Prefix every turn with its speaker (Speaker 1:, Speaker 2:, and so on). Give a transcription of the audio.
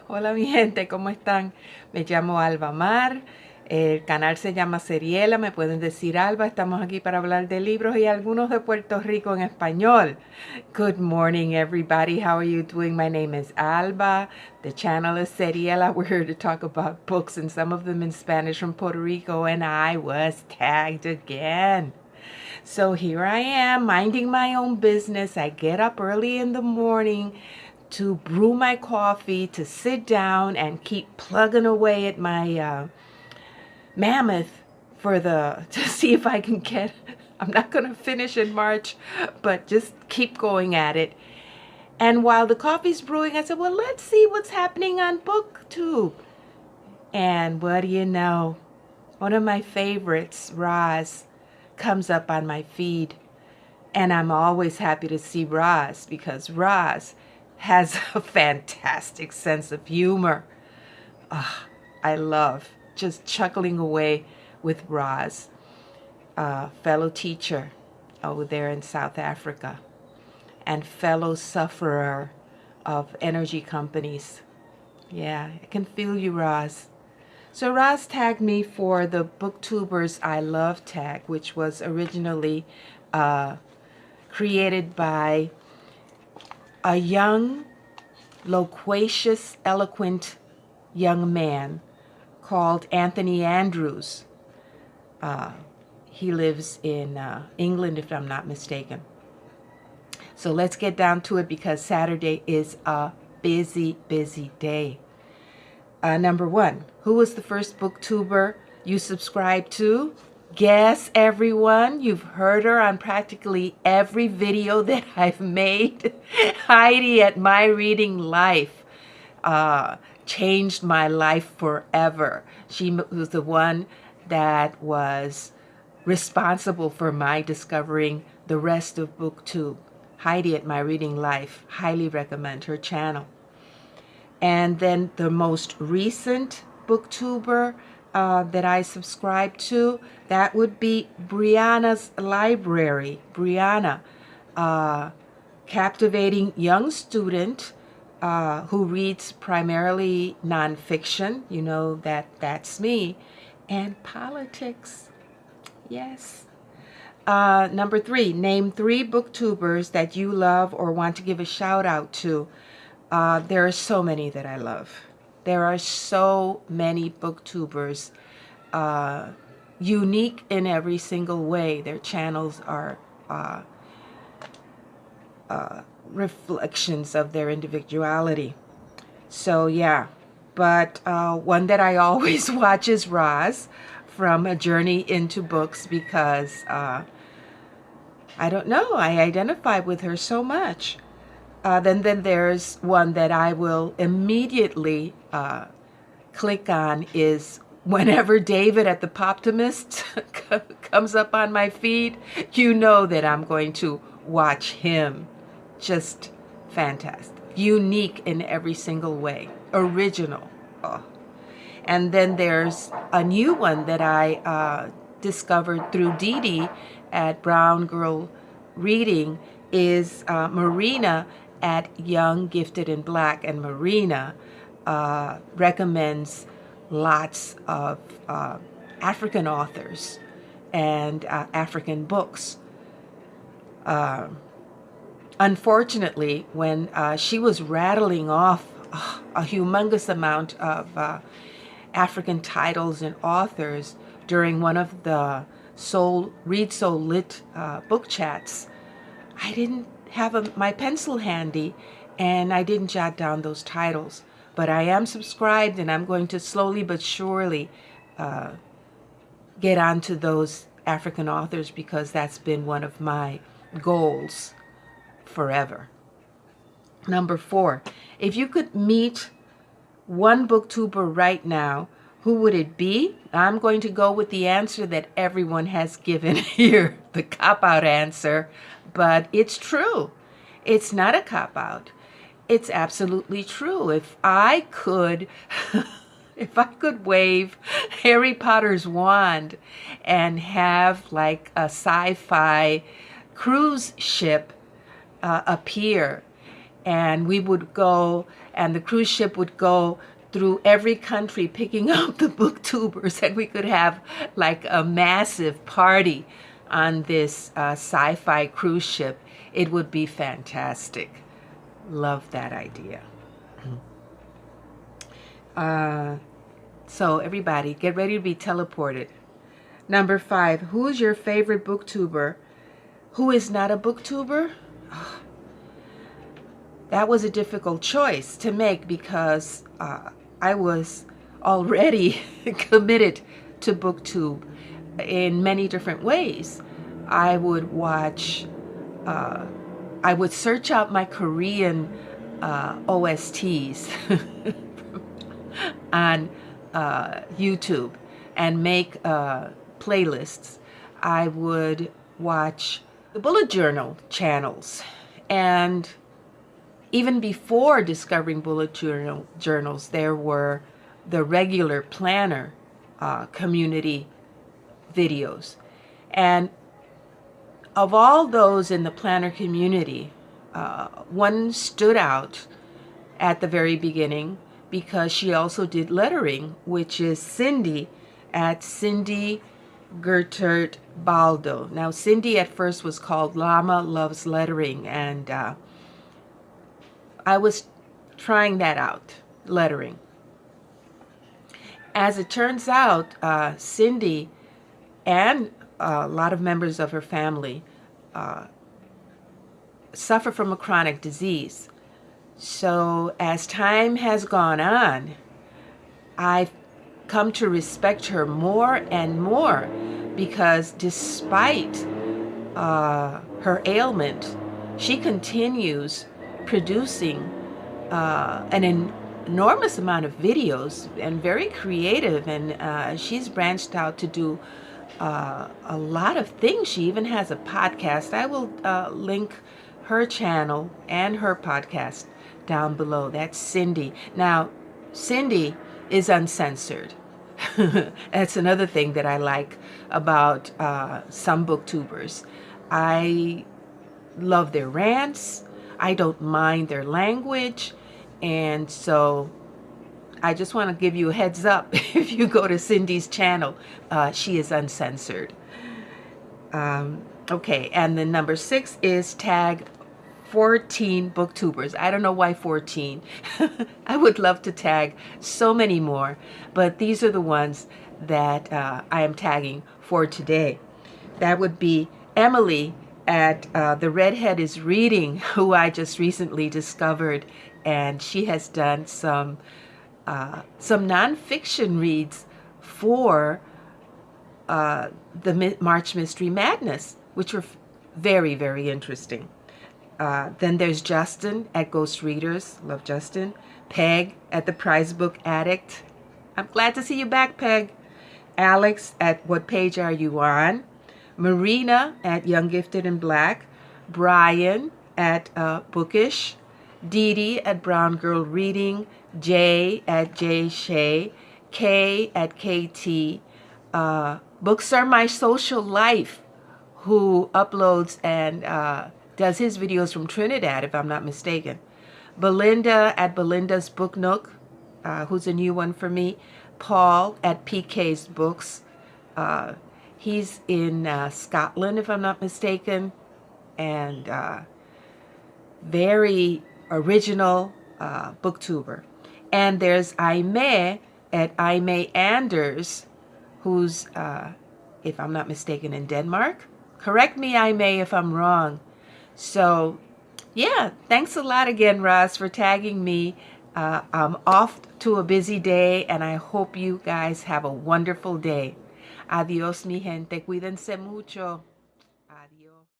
Speaker 1: Hola mi gente, ¿cómo están? Me llamo Alba Mar, el canal se llama Seriela, me pueden decir Alba, estamos aquí para hablar de libros y algunos de Puerto Rico en español. Good morning everybody, how are you doing? My name is Alba, the channel is Seriela, we're here to talk about books and some of them in Spanish from Puerto Rico, and I was tagged again. So here I am, minding my own business. I get up early in the morning to brew my coffee, to sit down and keep plugging away at my mammoth to see if I can get, I'm not going to finish in March, but just keep going at it. And while the coffee's brewing, I said, well, let's see what's happening on Booktube. And what do you know? One of my favorites, Roz, comes up on my feed. And I'm always happy to see Roz because Roz has a fantastic sense of humor. I love just chuckling away with Roz, a fellow teacher over there in South Africa and fellow sufferer of energy companies. Yeah, I can feel you, Roz. So Roz tagged me for the Booktubers I Love Tag, which was originally created by a young, loquacious, eloquent young man called Anthony Andrews. He lives in England, if I'm not mistaken. So let's get down to it because Saturday is a busy, busy day. Number one, who was the first booktuber you subscribed to? Guess, everyone. You've heard her on practically every video that I've made. Heidi at My Reading Life changed my life forever. She was the one that was responsible for my discovering the rest of BookTube. Heidi at My Reading Life. Highly recommend her channel. And then the most recent booktuber that I subscribe to, that would be Brianna's Library. Brianna, captivating young student who reads primarily nonfiction, you know that's me, and politics. Yes. Number three, name 3 booktubers that you love or want to give a shout out to. There are so many that I love. There are so many booktubers, unique in every single way. Their channels are reflections of their individuality. So yeah, but one that I always watch is Roz from A Journey into Books because I don't know, I identify with her so much. Then there's one that I will immediately click on is whenever David at ThePoptimist comes up on my feed, you know that I'm going to watch him. Just fantastic. Unique in every single way. Original. Oh. And then there's a new one that I discovered through Dee Dee at Brown Girl Reading is Marina at Young, Gifted, and Black. And Marina recommends lots of African authors and African books. Unfortunately, when she was rattling off a humongous amount of African titles and authors during one of the Read So Lit book chats, I didn't have my pencil handy and I didn't jot down those titles. But I am subscribed and I'm going to slowly but surely get onto those African authors because that's been one of my goals forever. Number 4, if you could meet one booktuber right now, who would it be? I'm going to go with the answer that everyone has given here, the cop-out answer, but it's true. It's not a cop-out. It's absolutely true. If I could wave Harry Potter's wand and have like a sci-fi cruise ship appear, and we would go and the cruise ship would go through every country picking up the booktubers, and we could have like a massive party on this sci-fi cruise ship. It would be fantastic. Love that idea. So everybody, get ready to be teleported. Number 5, who is your favorite booktuber who is not a booktuber? Oh, that was a difficult choice to make because I was already committed to booktube in many different ways. I would watch, I would search out my Korean OSTs on YouTube and make playlists. I would watch the bullet journal channels, and even before discovering bullet journals, there were the regular planner community videos. And of all those in the planner community, one stood out at the very beginning because she also did lettering, which is Cindy at Cindy Guentert-Baldo. Now, Cindy at first was called Llama Loves Lettering, and I was trying that out, lettering. As it turns out, Cindy and a lot of members of her family suffer from a chronic disease. So as time has gone on, I've come to respect her more and more because despite her ailment, she continues producing an enormous amount of videos and very creative, and she's branched out to do a lot of things. She even has a podcast. I will link her channel and her podcast down below. That's Cindy. Now, Cindy is uncensored. That's another thing that I like about some booktubers. I love their rants. I don't mind their language. And so I just want to give you a heads up. If you go to Cindy's channel, she is uncensored. Okay, and then number 6 is tag 14 booktubers. I don't know why 14. I would love to tag so many more, but these are the ones that I am tagging for today. That would be Emily at The Readhead is Reading, who I just recently discovered, and she has done some nonfiction reads for the March Mystery Madness, which were very, very interesting. Then there's Justin at Ghost Readers. Love Justin. Peg at The Prize Book Addict. I'm glad to see you back, Peg. Alex at What Page Are You On? Marina at Young Gifted and Black. Brian at Bookish. Dee Dee at Brown Girl Reading. Jay at Jay Shay. Kay at KT. Books Are My Social Life, who uploads and does his videos from Trinidad, if I'm not mistaken. Belinda at Belinda's Book Nook, who's a new one for me. Paul at PK's Books. He's in Scotland, if I'm not mistaken, and very original booktuber. And there's Aimée at Aimée Anders, who's, if I'm not mistaken, in Denmark. Correct me, Aimée, if I'm wrong. So, yeah, thanks a lot again, Roz, for tagging me. I'm off to a busy day, and I hope you guys have a wonderful day. Adios, mi gente. Cuídense mucho.